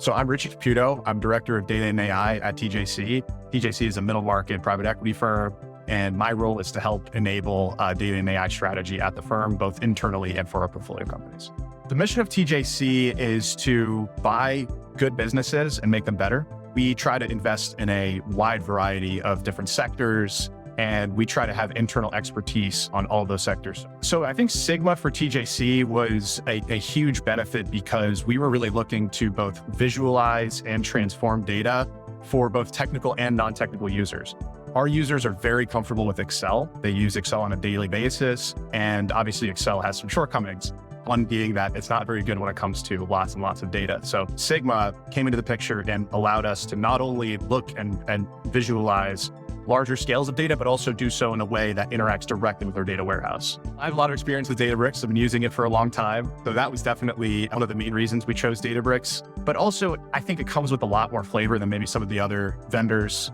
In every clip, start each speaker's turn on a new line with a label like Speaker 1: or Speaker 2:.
Speaker 1: So I'm Rich Caputo. I'm Director of Data and AI at TJC. TJC is a middle market private equity firm, and my role is to help enable data and AI strategy at the firm, both internally and for our portfolio companies. The mission of TJC is to buy good businesses and make them better. We try to invest in a wide variety of different sectors, and we try to have internal expertise on all those sectors. So I think Sigma for TJC was a huge benefit because we were really looking to both visualize and transform data for both technical and non-technical users. Our users are very comfortable with Excel. They use Excel on a daily basis, and obviously Excel has some shortcomings. One being that it's not very good when it comes to lots and lots of data. So Sigma came into the picture and allowed us to not only look and visualize larger scales of data, but also do so in a way that interacts directly with our data warehouse. I have a lot of experience with Databricks. I've been using it for a long time. So that was definitely one of the main reasons we chose Databricks. But also, I think it comes with a lot more flavor than maybe some of the other vendors.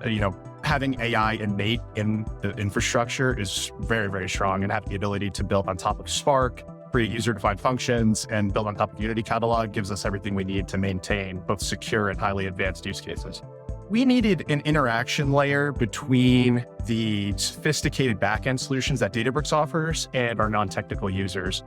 Speaker 1: Having AI innate in the infrastructure is very, very strong, and having the ability to build on top of Spark, create user-defined functions, and build on top of Unity Catalog gives us everything we need to maintain both secure and highly advanced use cases. We needed an interaction layer between the sophisticated backend solutions that Databricks offers and our non-technical users.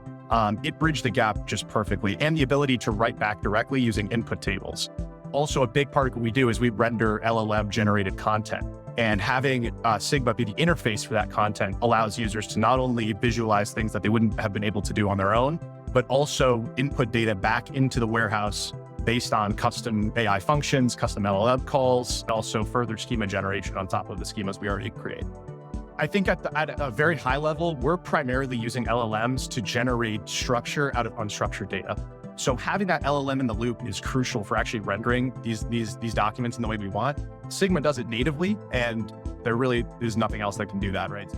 Speaker 1: It bridged the gap just perfectly, and the ability to write back directly using input tables. Also, a big part of what we do is we render LLM-generated content, and having Sigma be the interface for that content allows users to not only visualize things that they wouldn't have been able to do on their own, but also input data back into the warehouse based on custom AI functions, custom LLM calls, and also further schema generation on top of the schemas we already create. I think at a very high level, we're primarily using LLMs to generate structure out of unstructured data. So having that LLM in the loop is crucial for actually rendering these documents in the way we want. Sigma does it natively, and there really is nothing else that can do that, right?